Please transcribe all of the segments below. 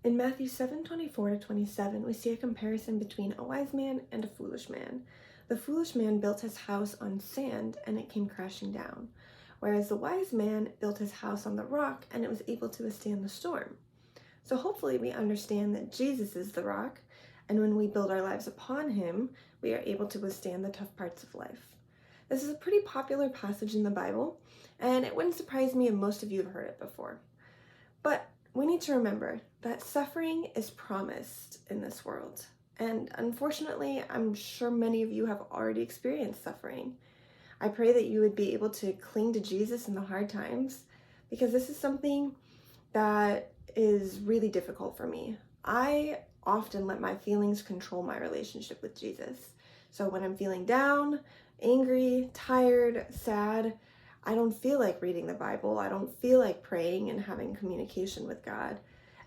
In Matthew 7:24-27, we see a comparison between a wise man and a foolish man. The foolish man built his house on sand and it came crashing down, whereas the wise man built his house on the rock and it was able to withstand the storm. So hopefully we understand that Jesus is the rock, and when we build our lives upon him, we are able to withstand the tough parts of life. This is a pretty popular passage in the Bible, and it wouldn't surprise me if most of you have heard it before. But we need to remember that suffering is promised in this world. And unfortunately, I'm sure many of you have already experienced suffering. I pray that you would be able to cling to Jesus in the hard times, because this is something that is really difficult for me. I often let my feelings control my relationship with Jesus. So when I'm feeling down, angry, tired, sad, I don't feel like reading the Bible. I don't feel like praying and having communication with God.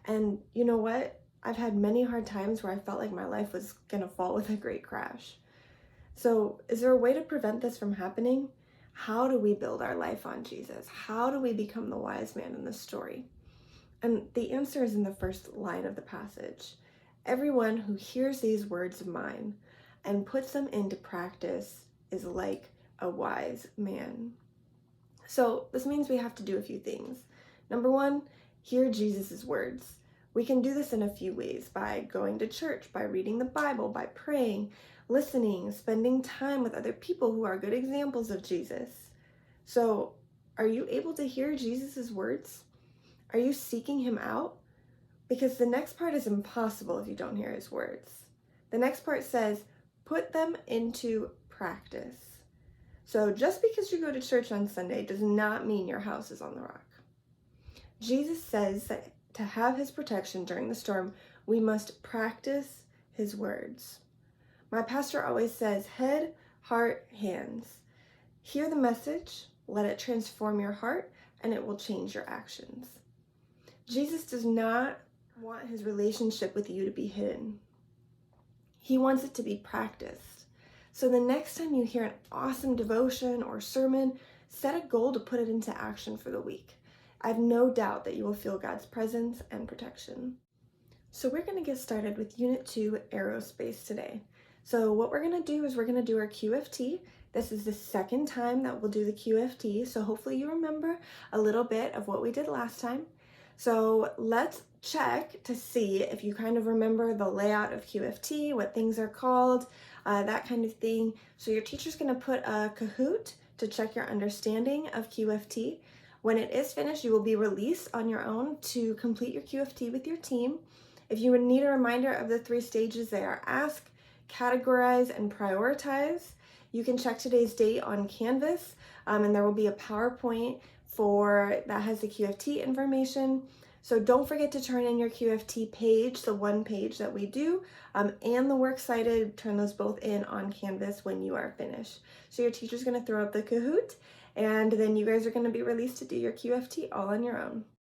And you know what? I've had many hard times where I felt like my life was gonna fall with a great crash. So is there a way to prevent this from happening? How do we build our life on Jesus? How do we become the wise man in this story? And the answer is in the first line of the passage. Everyone who hears these words of mine and puts them into practice is like a wise man. So this means we have to do a few things. Number one, hear Jesus' words. We can do this in a few ways: by going to church, by reading the Bible, by praying, listening, spending time with other people who are good examples of Jesus. So are you able to hear Jesus' words? Are you seeking him out? Because the next part is impossible if you don't hear his words. The next part says, put them into practice. So just because you go to church on Sunday does not mean your house is on the rock. Jesus says that to have his protection during the storm, we must practice his words. My pastor always says, head, heart, hands. Hear the message, let it transform your heart, and it will change your actions. Jesus does not want his relationship with you to be hidden. He wants it to be practiced. So the next time you hear an awesome devotion or sermon, set a goal to put it into action for the week. I have no doubt that you will feel God's presence and protection. So we're going to get started with Unit 2, Aerospace today. So what we're going to do is we're going to do our QFT. This is the second time that we'll do the QFT, so hopefully you remember a little bit of what we did last time. So let's check to see if you kind of remember the layout of QFT, what things are called, that kind of thing. So your teacher's going to put a Kahoot to check your understanding of QFT. When it is finished, you will be released on your own to complete your QFT with your team. If you would need a reminder of the 3 stages, they are ask, categorize, and prioritize. You can check today's date on Canvas, and there will be a PowerPoint that has the QFT information. So don't forget to turn in your QFT page, the one page that we do, and the Works-Cited. Turn those both in on Canvas when you are finished. So your teacher's going to throw up the Kahoot, and then you guys are going to be released to do your QFT all on your own.